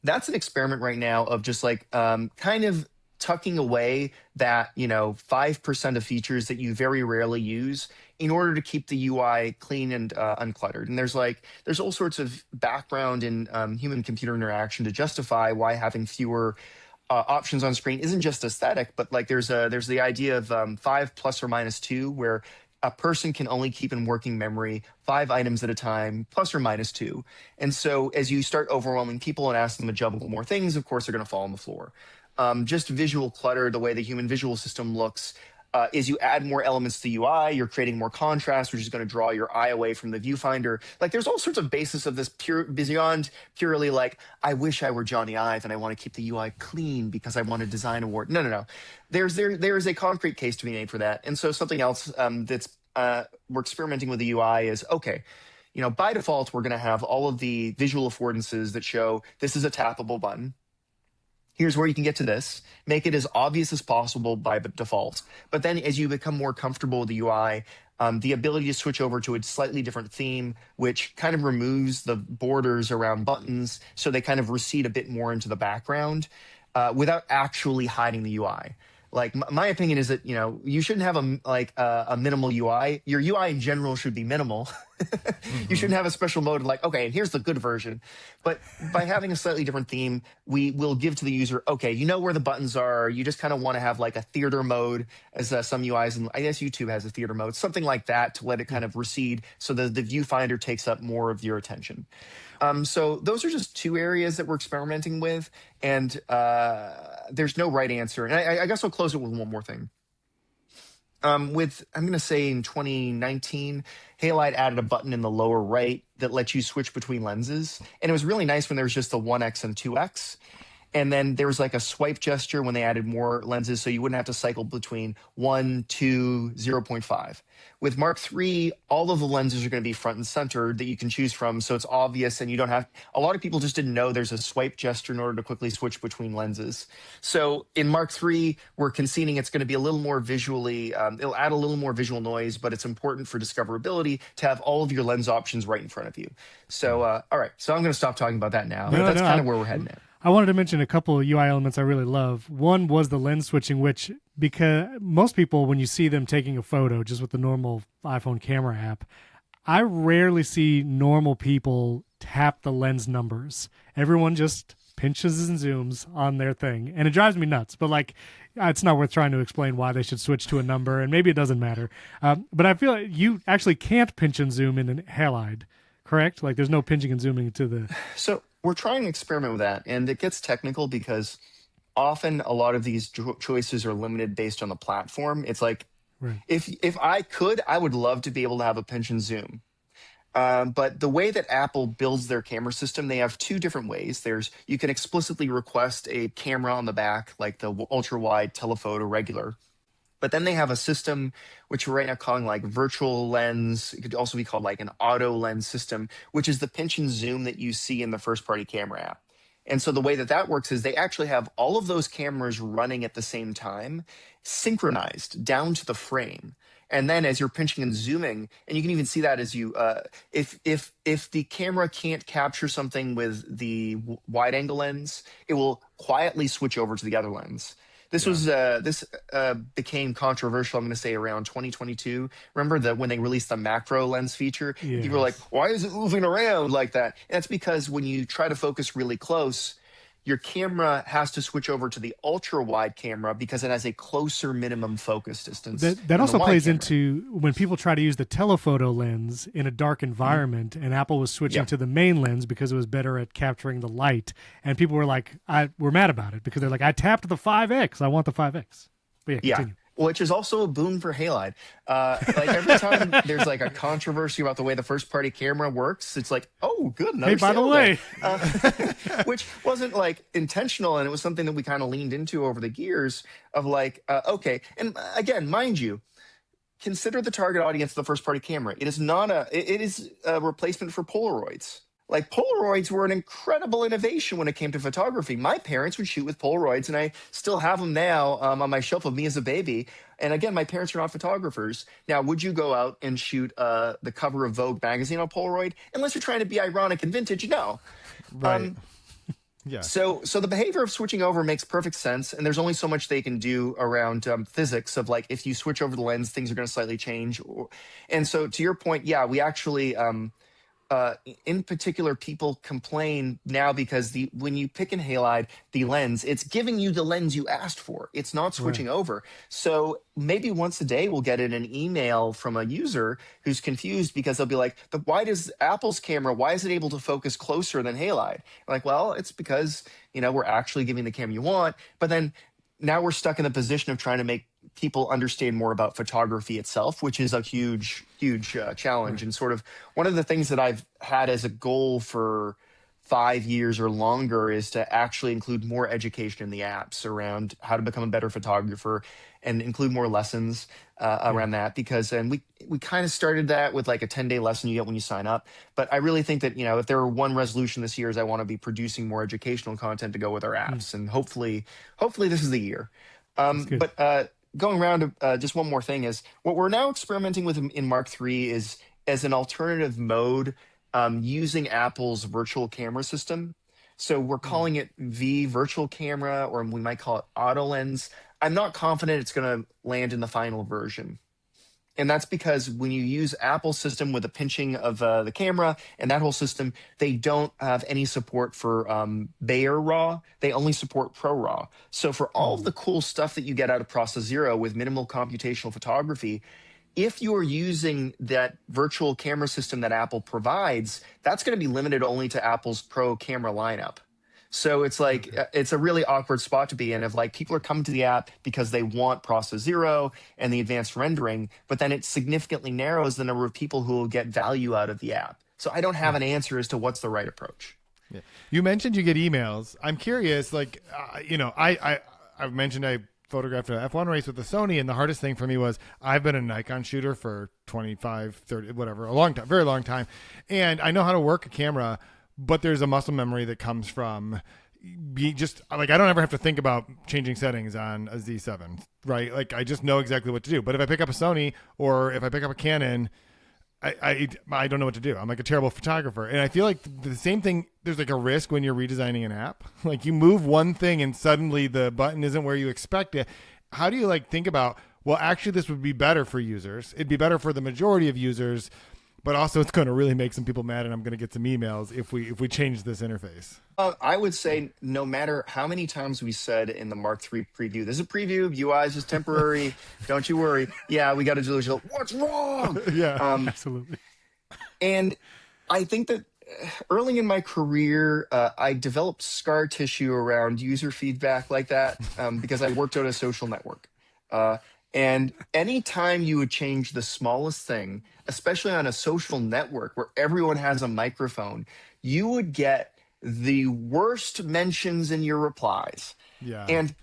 that's an experiment right now of just like kind of tucking away that 5% of features that you very rarely use in order to keep the UI clean and uncluttered. And there's all sorts of background in human computer interaction to justify why having fewer options on screen isn't just aesthetic, but like there's the idea of 5 plus or minus 2, where a person can only keep in working memory 5 items at a time, plus or minus 2. And so as you start overwhelming people and asking them to juggle more things, of course, they're going to fall on the floor. Just visual clutter, the way the human visual system looks, is you add more elements to the UI, you're creating more contrast, which is going to draw your eye away from the viewfinder. Like there's all sorts of basis of this beyond purely like, I wish I were Johnny Ive and I want to keep the UI clean because I want a design award. No. There is a concrete case to be made for that. And so something else that's we're experimenting with the UI is, okay, by default, we're going to have all of the visual affordances that show this is a tappable button. Here's where you can get to this. Make it as obvious as possible by default. But then as you become more comfortable with the UI, the ability to switch over to a slightly different theme, which kind of removes the borders around buttons so they kind of recede a bit more into the background without actually hiding the UI. Like my opinion is that you shouldn't have a minimal UI. Your UI in general should be minimal. You Mm-hmm. shouldn't have a special mode like, okay, and here's the good version. But by having a slightly different theme, we will give to the user, okay, you know where the buttons are. You just kind of want to have like a theater mode, as some UIs, and I guess YouTube has a theater mode, something like that, to let it kind of recede so the viewfinder takes up more of your attention. So those are just two areas that we're experimenting with, and there's no right answer. And I guess I'll close it with one more thing. I'm going to say in 2019, Halide added a button in the lower right that lets you switch between lenses. And it was really nice when there was just the 1x and 2x. And then there was like a swipe gesture when they added more lenses, so you wouldn't have to cycle between 1, 2, 0.5. With Mark III, all of the lenses are going to be front and center that you can choose from, so it's obvious, and you don't have. A lot of people just didn't know there's a swipe gesture in order to quickly switch between lenses. So in Mark III, we're conceding it's going to be a little more visually. It'll add a little more visual noise, but it's important for discoverability to have all of your lens options right in front of you. So all right, so I'm going to stop talking about that now. But that's kind of where we're heading at. I wanted to mention a couple of UI elements I really love. One was the lens switching, which, because most people, when you see them taking a photo just with the normal iPhone camera app, I rarely see normal people tap the lens numbers. Everyone just pinches and zooms on their thing, and it drives me nuts. But like, it's not worth trying to explain why they should switch to a number, and maybe it doesn't matter. But I feel like you actually can't pinch and zoom in an Halide, correct? Like, there's no pinching and zooming to the. So we're trying to experiment with that, and it gets technical because often a lot of these choices are limited based on the platform. It's like, Right. if I could, I would love to be able to have a pinch and zoom. But the way that Apple builds their camera system, they have two different ways. You can explicitly request a camera on the back, like the ultra wide, telephoto, regular. But then they have a system which we're right now calling like virtual lens. It could also be called like an auto lens system, which is the pinch and zoom that you see in the first party camera app. And so the way that that works is they actually have all of those cameras running at the same time, synchronized down to the frame. And then as you're pinching and zooming, and you can even see that as you, if the camera can't capture something with the wide angle lens, it will quietly switch over to the other lens. This became controversial, I'm going to say, around 2022. Remember that when they released the macro lens feature, Yes. people were like, why is it moving around like that? And that's because when you try to focus really close, your camera has to switch over to the ultra wide camera because it has a closer minimum focus distance. That also plays into when people try to use the telephoto lens in a dark environment, and Apple was switching to the main lens because it was better at capturing the light. And people were like, we're mad about it because they're like, I tapped the 5X. I want the 5X. But yeah, continue. Which is also a boon for Halide. Like every time there's like a controversy about the way the first party camera works, it's like, oh, good. Hey, by the way, which wasn't like intentional, and it was something that we kind of leaned into over the years of like, okay. And again, mind you, consider the target audience of the first party camera. It is not it is a replacement for Polaroids. Like Polaroids were an incredible innovation when it came to photography. My parents would shoot with Polaroids, and I still have them now on my shelf of me as a baby. And again, my parents are not photographers. Now, would you go out and shoot the cover of Vogue magazine on Polaroid? Unless you're trying to be ironic and vintage, no. Right. Yeah. So the behavior of switching over makes perfect sense, and there's only so much they can do around physics of like if you switch over the lens, things are going to slightly change. And so to your point, yeah, we actually. In particular, people complain now because when you pick in Halide the lens, it's giving you the lens you asked for. It's not switching over. So maybe once a day we'll get in an email from a user who's confused because they'll be like, "But why does Apple's camera? Why is it able to focus closer than Halide?" Like, well, it's because we're actually giving the camera you want, but then. Now we're stuck in the position of trying to make people understand more about photography itself, which is a huge, huge challenge. And sort of one of the things that I've had as a goal for 5 years or longer is to actually include more education in the apps around how to become a better photographer and include more lessons around that, because we kind of started that with like a 10-day lesson you get when you sign up. But I really think that, if there were one resolution this year is I want to be producing more educational content to go with our apps. And hopefully this is the year. But going around, just one more thing is what we're now experimenting with in Mark III is as an alternative mode using Apple's virtual camera system. So we're calling it V virtual camera, or we might call it auto lens. I'm not confident it's going to land in the final version. And that's because when you use Apple's system with the pinching of the camera and that whole system, they don't have any support for Bayer RAW. They only support Pro RAW. So for all of the cool stuff that you get out of Process Zero with minimal computational photography, if you are using that virtual camera system that Apple provides, that's going to be limited only to Apple's Pro camera lineup. So it's like it's a really awkward spot to be in if like people are coming to the app because they want Process Zero and the advanced rendering, but then it significantly narrows the number of people who will get value out of the app. So I don't have an answer as to what's the right approach. Yeah. You mentioned you get emails. I'm curious, like, I've mentioned I photographed an F1 race with the Sony, and the hardest thing for me was I've been a Nikon shooter for 25, 30, whatever, a long time, very long time. And I know how to work a camera, but there's a muscle memory that comes from just like I don't ever have to think about changing settings on a Z7, right? Like I just know exactly what to do. But if I pick up a Sony or if I pick up a Canon, I don't know what to do. I'm like a terrible photographer. And I feel like the same thing, there's like a risk when you're redesigning an app. Like you move one thing and suddenly the button isn't where you expect it. How do you like think about, well, actually this would be better for users. It'd be better for the majority of users, but also it's going to really make some people mad and I'm going to get some emails if we change this interface. I would say no matter how many times we said in the Mark III preview, this is a preview, UI is just temporary, don't you worry. Yeah, we got to do this. What's wrong? Yeah, absolutely. And I think that early in my career, I developed scar tissue around user feedback like that because I worked on a social network. And anytime you would change the smallest thing, especially on a social network where everyone has a microphone, you would get the worst mentions in your replies. Yeah. And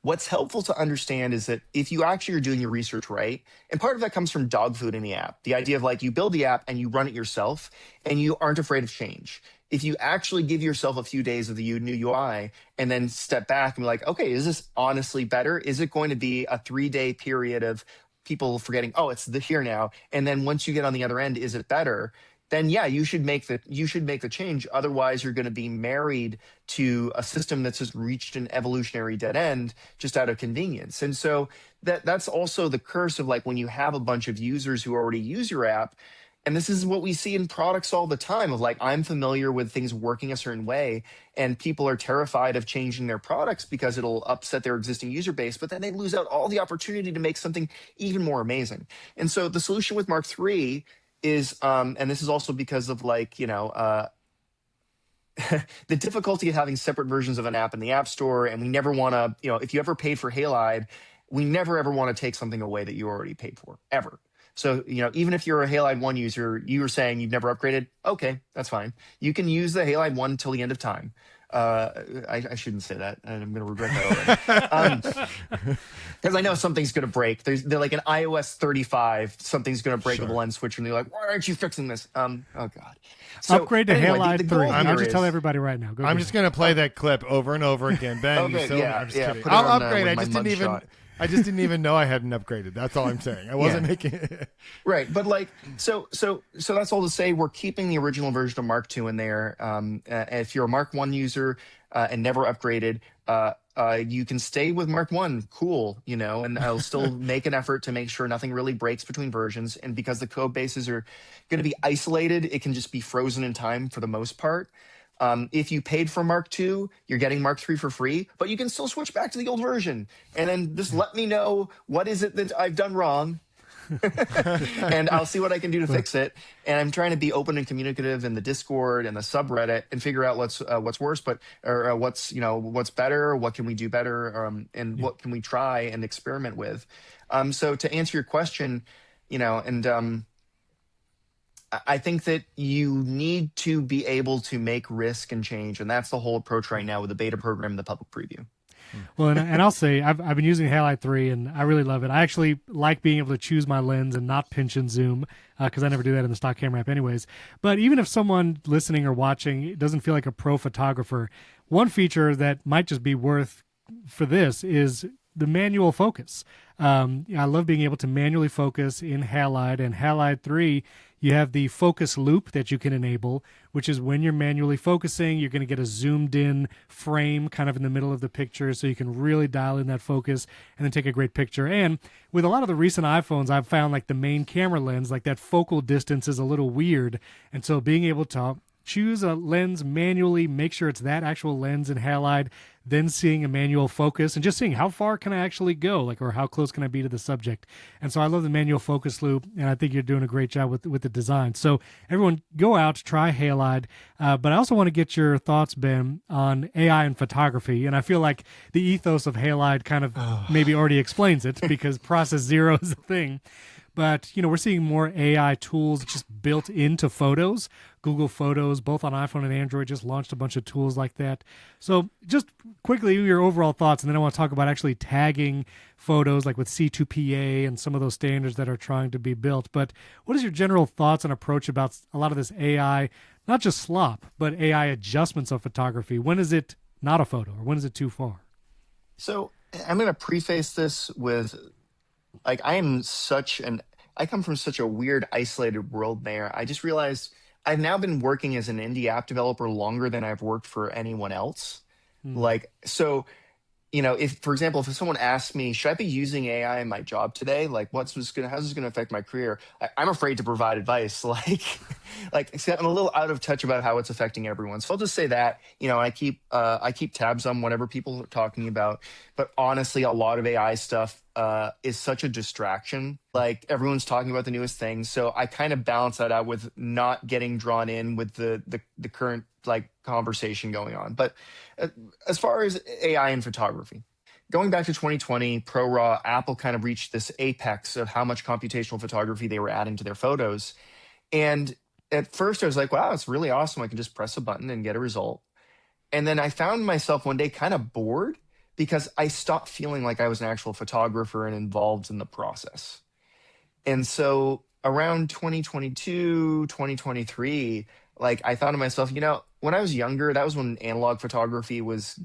what's helpful to understand is that if you actually are doing your research right, and part of that comes from dog food in the app, the idea of like you build the app and you run it yourself and you aren't afraid of change. If you actually give yourself a few days of the new UI and then step back and be like, okay, is this honestly better? Is it going to be a 3-day period of people forgetting, oh, it's here now? And then once you get on the other end, is it better? Then yeah, you should make the change. Otherwise, you're going to be married to a system that's just reached an evolutionary dead end just out of convenience. And so that's also the curse of like when you have a bunch of users who already use your app. And this is what we see in products all the time of like, I'm familiar with things working a certain way and people are terrified of changing their products because it'll upset their existing user base, but then they lose out all the opportunity to make something even more amazing. And so the solution with Mark III is, and this is also because of like, the difficulty of having separate versions of an app in the App Store. And we never want to, if you ever paid for Halide, we never ever want to take something away that you already paid for, ever. So, even if you're a Halide 1 user, you were saying you've never upgraded. Okay, that's fine. You can use the Halide 1 till the end of time. I shouldn't say that, and I'm going to regret that already. Because I know something's going to break. They're like an iOS 35, something's going to break with the lens switch, and they're like, why aren't you fixing this? Oh, God. So, upgrade to anyway, Halide 3. I'll just tell everybody right now. I'm just going to play that clip over and over again. Ben, okay, I'm just kidding. I'll upgrade. I just didn't even know I hadn't upgraded. That's all I'm saying. I wasn't making it. Right. But like, so that's all to say we're keeping the original version of Mark II in there. If you're a Mark I user and never upgraded, you can stay with Mark I. Cool. And I'll still make an effort to make sure nothing really breaks between versions. And because the code bases are going to be isolated, it can just be frozen in time for the most part. If you paid for Mark II, you're getting Mark III for free, but you can still switch back to the old version. And then just let me know what is it that I've done wrong. And I'll see what I can do to fix it. And I'm trying to be open and communicative in the Discord and the subreddit and figure out what's worse, or what's better, what can we do better, and what can we try and experiment with. So to answer your question, I think that you need to be able to make risk and change, and that's the whole approach right now with the beta program and the public preview. Well, and I'll say I've been using Halide 3, and I really love it. I actually like being able to choose my lens and not pinch and zoom because I never do that in the stock camera app anyways. But even if someone listening or watching doesn't feel like a pro photographer, one feature that might just be worth for this is the manual focus. I love being able to manually focus in Halide, and Halide 3, You have the focus loop that you can enable, which is when you're manually focusing, you're going to get a zoomed in frame kind of in the middle of the picture so you can really dial in that focus and then take a great picture. And with a lot of the recent iPhones, I've found like the main camera lens, like that focal distance is a little weird. And so being able to choose a lens manually, make sure it's that actual lens in halide, then seeing a manual focus and just seeing how far can I actually go, like, or how close can I be to the subject. And so I love the manual focus loop, and I think you're doing a great job with the design. So everyone go out, try halide. But I also want to get your thoughts, Ben, on AI and photography. And I feel like the ethos of halide kind of maybe already explains it because process zero is a thing. But, we're seeing more AI tools just built into photos. Google Photos, both on iPhone and Android, just launched a bunch of tools like that. So just quickly, your overall thoughts, and then I want to talk about actually tagging photos, like with C2PA and some of those standards that are trying to be built. But what is your general thoughts and approach about a lot of this AI, not just slop, but AI adjustments of photography? When is it not a photo, or when is it too far? So I'm going to preface this with, like, I come from such a weird, isolated world there. I just realized I've now been working as an indie app developer longer than I've worked for anyone else. Hmm. Like, so, if, for example, if someone asks me, should I be using AI in my job today? Like, how's this going to affect my career? I'm afraid to provide advice. Like, I'm a little out of touch about how it's affecting everyone. So I'll just say that, I keep tabs on whatever people are talking about. But honestly, a lot of AI stuff is such a distraction. Like, everyone's talking about the newest thing. So I kind of balance that out with not getting drawn in with the current like conversation going on. But as far as AI in photography, going back to 2020, ProRAW, Apple kind of reached this apex of how much computational photography they were adding to their photos. And at first I was like, wow, it's really awesome. I can just press a button and get a result. And then I found myself one day kind of bored because I stopped feeling like I was an actual photographer and involved in the process. And so around 2022, 2023, like, I thought to myself, when I was younger, that was when analog photography was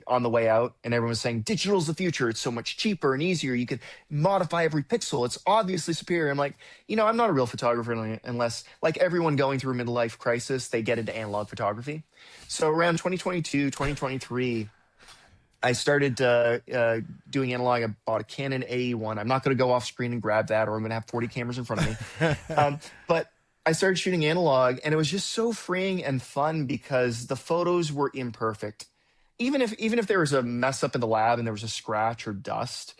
on the way out and everyone was saying digital's the future. It's so much cheaper and easier. You could modify every pixel. It's obviously superior. I'm like, I'm not a real photographer unless, like everyone going through a midlife crisis, they get into analog photography. So around 2022, 2023, I started doing analog. I bought a Canon AE1. I'm not going to go off screen and grab that, or I'm going to have 40 cameras in front of me. But I started shooting analog, and it was just so freeing and fun because the photos were imperfect. Even if there was a mess up in the lab and there was a scratch or dust,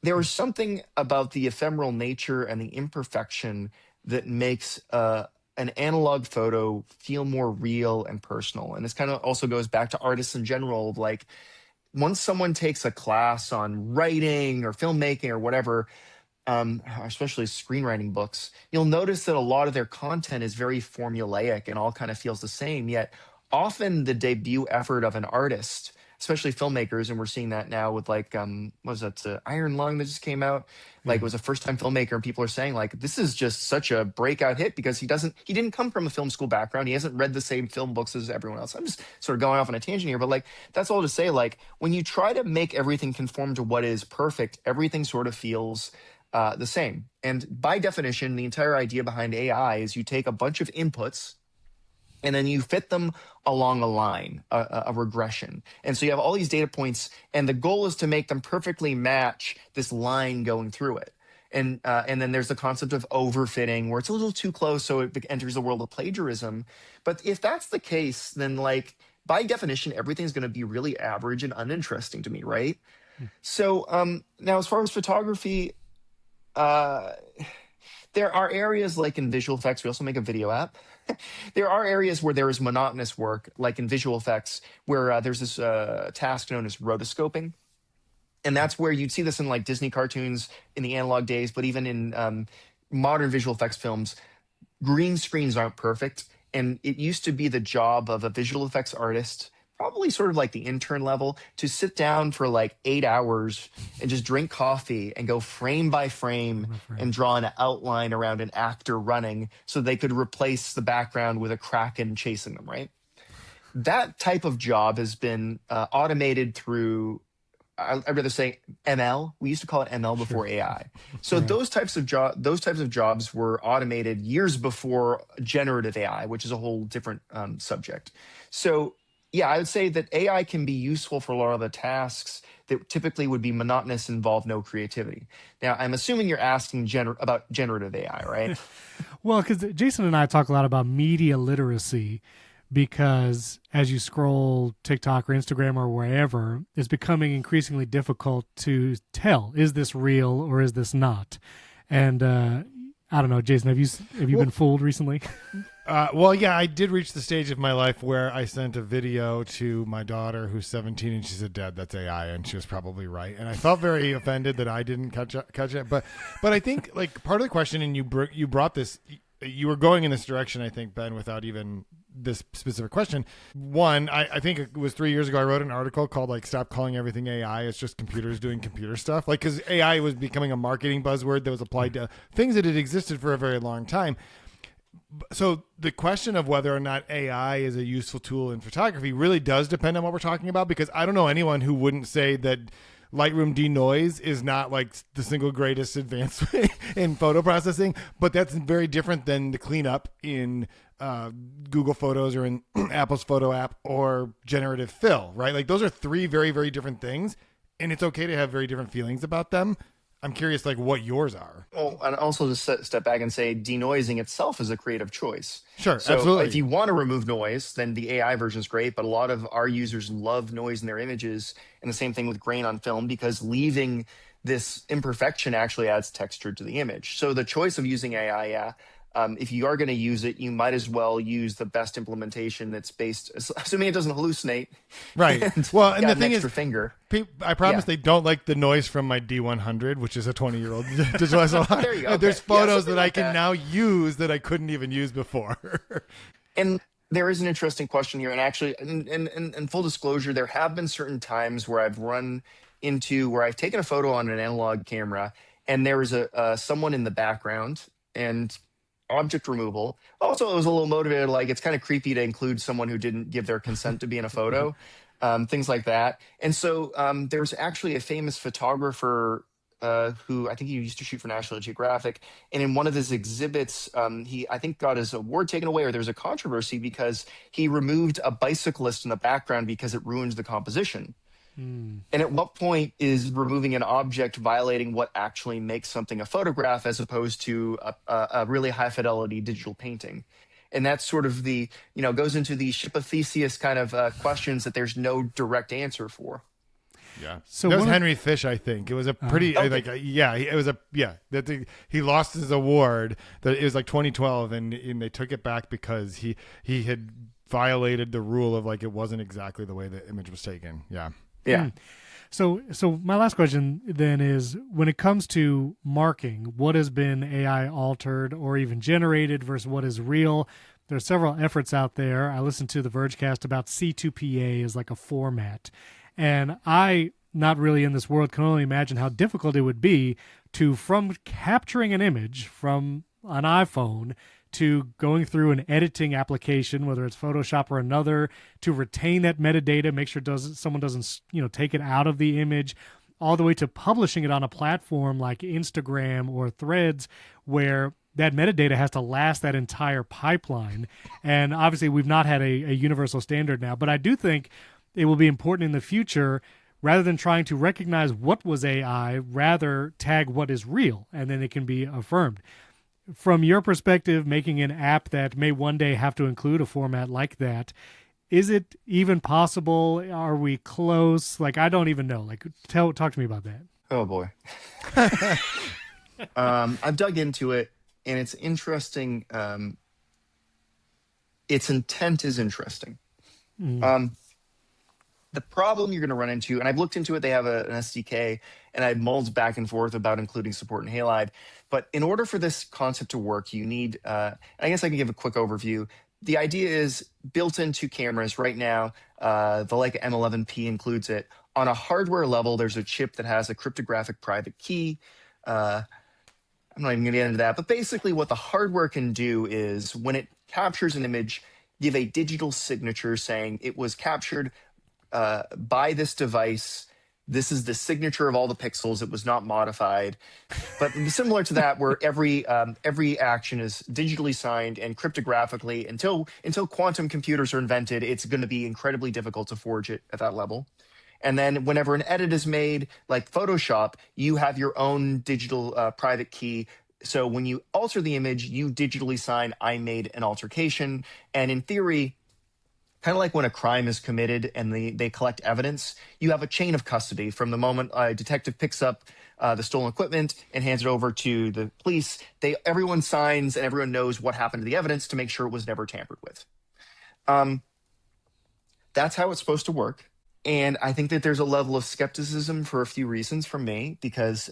there was something about the ephemeral nature and the imperfection that makes an analog photo feel more real and personal. And this kind of also goes back to artists in general. Like, once someone takes a class on writing or filmmaking or whatever, especially screenwriting books, you'll notice that a lot of their content is very formulaic and all kind of feels the same. Yet often the debut effort of an artist, especially filmmakers, and we're seeing that now with, like, what was that, Iron Lung that just came out? Like, it was a first-time filmmaker, and people are saying, like, this is just such a breakout hit because he didn't come from a film school background. He hasn't read the same film books as everyone else. I'm just sort of going off on a tangent here, but, like, that's all to say, like, when you try to make everything conform to what is perfect, everything sort of feels the same. And by definition, the entire idea behind AI is you take a bunch of inputs and then you fit them along a line, a regression. And so you have all these data points, and the goal is to make them perfectly match this line going through it. And then there's the concept of overfitting, where it's a little too close, so it enters the world of plagiarism. But if that's the case, then, like, by definition, everything's going to be really average and uninteresting to me, right? So now, as far as photography, there are areas, like in visual effects. We also make a video app. There are areas where there is monotonous work, like in visual effects, where there's this task known as rotoscoping. And that's where you'd see this in, like, Disney cartoons in the analog days, but even in modern visual effects films, green screens aren't perfect. And it used to be the job of a visual effects artist, probably sort of like the intern level, to sit down for like 8 hours and just drink coffee and go frame by frame and draw an outline around an actor running so they could replace the background with a kraken chasing them, right? That type of job has been automated through I'd rather say ML. We used to call it ML before AI. So Right. those types of jobs were automated years before generative AI, which is a whole different subject. So yeah, I would say that AI can be useful for a lot of the tasks that typically would be monotonous and involve no creativity. Now, I'm assuming you're asking about generative AI, right? Well, because Jason and I talk a lot about media literacy, because as you scroll TikTok or Instagram or wherever, it's becoming increasingly difficult to tell, is this real or is this not? And I don't know, Jason, have you been fooled recently? Well, yeah, I did reach the stage of my life where I sent a video to my daughter who's 17, and she said, "Dad, that's AI," and she was probably right. And I felt very offended that I didn't catch it. But I think like part of the question, and you brought this, you were going in this direction, I think, Ben, without even this specific question. One, I think it was 3 years ago, I wrote an article called like "Stop Calling Everything AI. It's just computers doing computer stuff." Like, because AI was becoming a marketing buzzword that was applied to things that had existed for a very long time. So the question of whether or not AI is a useful tool in photography really does depend on what we're talking about, because I don't know anyone who wouldn't say that Lightroom denoise is not like the single greatest advancement in photo processing, but that's very different than the cleanup in Google Photos or in Apple's photo app or generative fill, right? Like those are three very, very different things, and it's okay to have very different feelings about them. I'm curious, like, what yours are. Well, and also just step back and say denoising itself is a creative choice. Sure, So if absolutely. you want to remove noise, then the AI version is great. But a lot of our users love noise in their images, and the same thing with grain on film, because leaving this imperfection actually adds texture to the image. So the choice of using AI, yeah. If you are going to use it, you might as well use the best implementation that's based, assuming it doesn't hallucinate. Right. And Well, and got the an thing extra is, finger. I promise Yeah. they don't like the noise from my D100, which is a 20-year-old digital SLR. There you go. There's Okay. Yeah, photos something that I like can that. now use that I couldn't even use before. And there is an interesting question here. And actually, in full disclosure, there have been certain times where I've run into where I've taken a photo on an analog camera, and there was a someone in the background and object removal. Also, it was a little motivated, like it's kind of creepy to include someone who didn't give their consent to be in a photo, things like that. And so there was actually a famous photographer who I think he used to shoot for National Geographic, and in one of his exhibits, he I think got his award taken away, or there was a controversy because he removed a bicyclist in the background because it ruins the composition. Hmm. And at what point is removing an object violating what actually makes something a photograph as opposed to a really high fidelity digital painting? And that's sort of goes into the ship of Theseus kind of questions that there's no direct answer for. Yeah. So That was one of Henry Fish, I think. It was a pretty, Okay. it was he lost his award. That it was like 2012, and they took it back because he had violated the rule of like it wasn't exactly the way the image was taken. Yeah. Yeah. So my last question then is, when it comes to marking, what has been AI altered or even generated versus what is real? There are several efforts out there. I listened to the Vergecast about C2PA as like a format. And I, not really in this world, can only imagine how difficult it would be to, from capturing an image from an iPhone to going through an editing application, whether it's Photoshop or another, to retain that metadata, make sure someone doesn't take it out of the image, all the way to publishing it on a platform like Instagram or Threads, where that metadata has to last that entire pipeline. And obviously, we've not had a universal standard now, but I do think it will be important in the future, rather than trying to recognize what was AI, rather tag what is real, and then it can be affirmed. From your perspective, making an app that may one day have to include a format like that, is it even possible? Are we close? Like, I don't even know. Like, talk to me about that. Oh boy. I've dug into it, and it's interesting. Its intent is interesting. Mm. Um, the problem you're going to run into, and I've looked into it, they have an SDK, and I've mulled back and forth about including support in Halide. But in order for this concept to work, you need, I guess I can give a quick overview. The idea is built into cameras right now. The Leica M11P includes it. On a hardware level, there's a chip that has a cryptographic private key. I'm not even going to get into that. But basically, what the hardware can do is when it captures an image, give a digital signature saying it was captured by this device this is the signature of all the pixels. It was not modified. But similar to that, where every action is digitally signed and cryptographically, until quantum computers are invented, it's going to be incredibly difficult to forge it at that level. And then whenever an edit is made, like Photoshop, you have your own digital private key. So when you alter the image, you digitally sign, I made an altercation. And in theory, kind of like when a crime is committed and they collect evidence, you have a chain of custody from the moment a detective picks up the stolen equipment and hands it over to the police. Everyone signs and everyone knows what happened to the evidence to make sure it was never tampered with. That's how it's supposed to work. And I think that there's a level of skepticism for a few reasons from me, because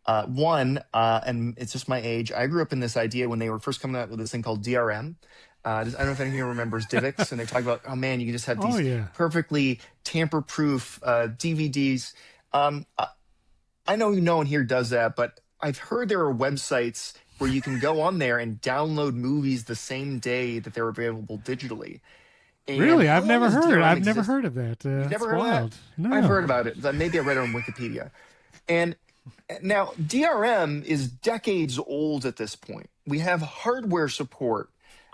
one, and it's just my age, I grew up in this idea when they were first coming out with this thing called DRM. I don't know if anyone here remembers DivX, and they talk about, oh man, you can just have these perfectly tamper-proof DVDs. I know no one here does that, but I've heard there are websites where you can go on there and download movies the same day that they're available digitally. And really? I've never heard. DRM I've never heard of that. You've never heard wild. of that? No. I've heard about it. Maybe I read it on Wikipedia. And now DRM is decades old at this point. We have hardware support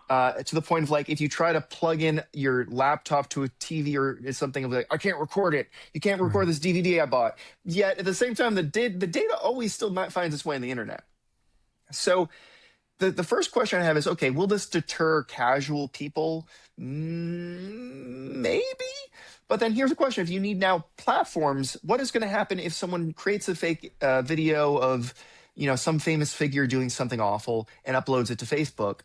to the point of, like, if you try to plug in your laptop to a TV or something, like, I can't record it. You can't record this DVD I bought. Yet at the same time, the data always still finds its way on the internet. So the first question I have is, okay, will this deter casual people? Maybe. But then here's a question. If you need now platforms, what is going to happen if someone creates a fake video of, some famous figure doing something awful and uploads it to Facebook?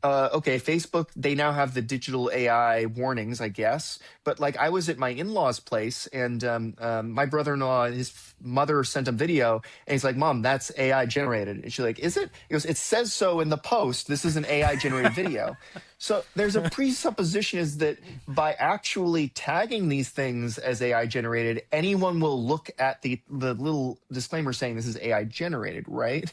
Okay, Facebook, they now have the digital AI warnings, I guess. But like, I was at my in-laws' place, and my brother-in-law, his mother sent a video, and he's like, Mom, that's AI generated. And she's like, is it? He goes, it says so in the post. This is an AI generated video. So there's a presupposition is that by actually tagging these things as AI generated, anyone will look at the little disclaimer saying this is AI generated, right?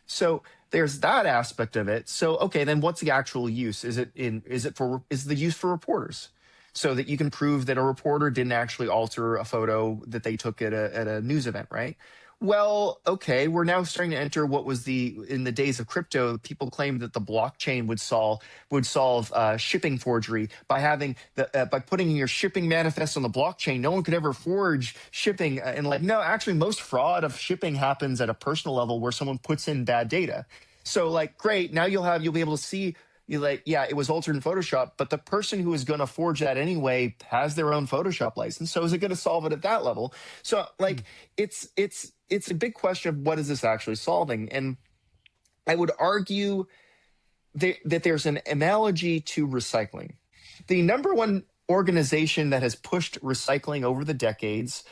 So there's that aspect of it. So, okay, then what's the actual use? Is the use for reporters, so that you can prove that a reporter didn't actually alter a photo that they took at a news event, right? Well, okay, we're now starting to enter what was in the days of crypto, people claimed that the blockchain would solve shipping forgery by having by putting your shipping manifest on the blockchain. No one could ever forge shipping, and no, actually, most fraud of shipping happens at a personal level where someone puts in bad data. So, great, now you'll be able to see. It was altered in Photoshop, but the person who is going to forge that anyway has their own Photoshop license. So is it going to solve it at that level? So it's a big question of what is this actually solving? And I would argue that there's an analogy to recycling. The number one organization that has pushed recycling over the decades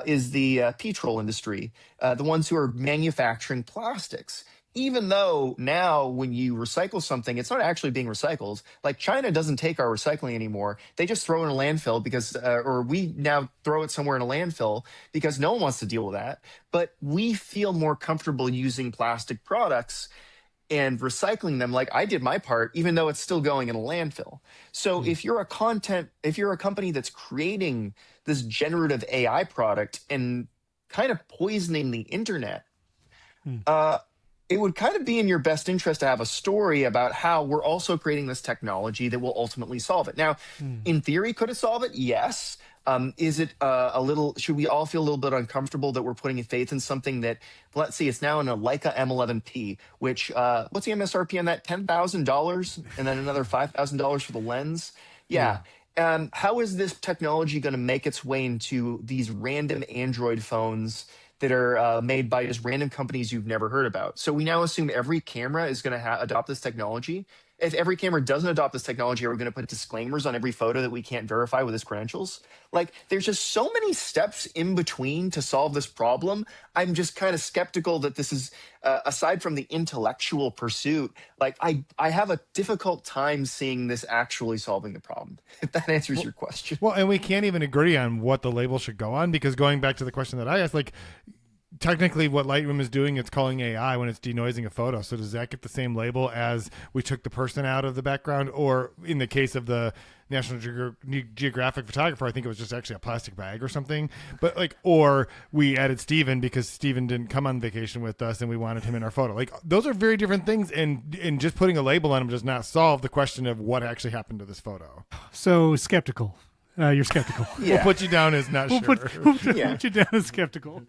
is the petrol industry, the ones who are manufacturing plastics. Even though now when you recycle something, it's not actually being recycled. Like, China doesn't take our recycling anymore. They just throw it in a landfill because, or we now throw it somewhere in a landfill because no one wants to deal with that. But we feel more comfortable using plastic products and recycling them. Like, I did my part, even though it's still going in a landfill. So if you're a company that's creating this generative AI product and kind of poisoning the internet, it would kind of be in your best interest to have a story about how we're also creating this technology that will ultimately solve it. Now, in theory, could it solve it? Yes. Is it should we all feel a little bit uncomfortable that we're putting faith in something that, let's see, it's now in a Leica M11P, which, what's the MSRP on that? $10,000 and then another $5,000 for the lens? Yeah. How is this technology going to make its way into these random Android phones that are made by just random companies you've never heard about? So we now assume every camera is going to adopt this technology. If every camera doesn't adopt this technology, are we going to put disclaimers on every photo that we can't verify with its credentials? There's just so many steps in between to solve this problem. I'm just kind of skeptical that this is, aside from the intellectual pursuit, I have a difficult time seeing this actually solving the problem, if that answers your question. Well, and we can't even agree on what the label should go on, because going back to the question that I asked, technically what Lightroom is doing, it's calling AI when it's denoising a photo. So does that get the same label as we took the person out of the background? Or in the case of the National Geographic photographer, I think it was just actually a plastic bag or something. But like, or we added Steven because Steven didn't come on vacation with us and we wanted him in our photo. Like, those are very different things, and just putting a label on them does not solve the question of what actually happened to this photo. So skeptical. You're skeptical. Yeah. We'll put you down as not sure. Put you down as skeptical.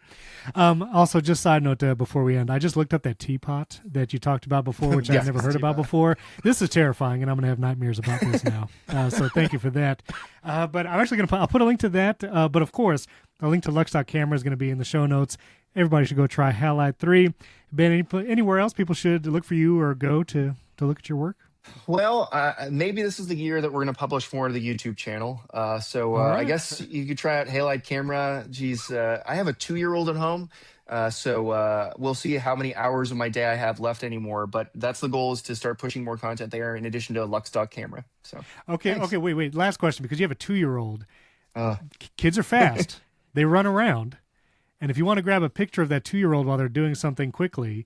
Also, just side note before we end, I just looked up that teapot that you talked about before, which I've never heard about before. This is terrifying, and I'm going to have nightmares about this now. So thank you for that. But I'm actually going to I'll put a link to that. But of course, a link to Lux.camera is going to be in the show notes. Everybody should go try Halide 3. Ben, anywhere else people should look for you or go to look at your work? Well, maybe this is the year that we're going to publish more to the YouTube channel. So right. I guess you could try out Halide Camera. Geez, I have a 2-year-old at home. So we'll see how many hours of my day I have left anymore. But that's the goal, is to start pushing more content there in addition to Lux.camera. So Okay, thanks. wait. Last question, because you have a 2-year-old. Kids are fast. They run around. And if you want to grab a picture of that 2-year-old while they're doing something quickly,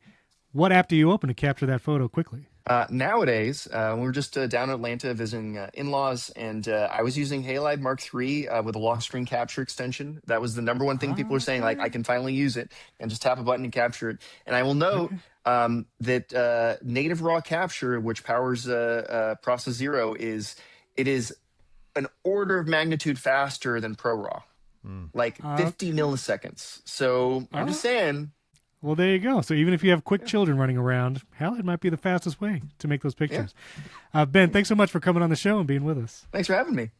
what app do you open to capture that photo quickly? Nowadays, we were just down in Atlanta visiting in-laws, and I was using Halide Mark III with a lock screen capture extension. That was the number one thing people were saying, like, I can finally use it and just tap a button and capture it. And I will note that native raw capture, which powers Process Zero, is an order of magnitude faster than ProRAW, like 50 milliseconds. So I'm just saying. Well, there you go. So even if you have quick children running around, Halide might be the fastest way to make those pictures. Ben, thanks so much for coming on the show and being with us. Thanks for having me.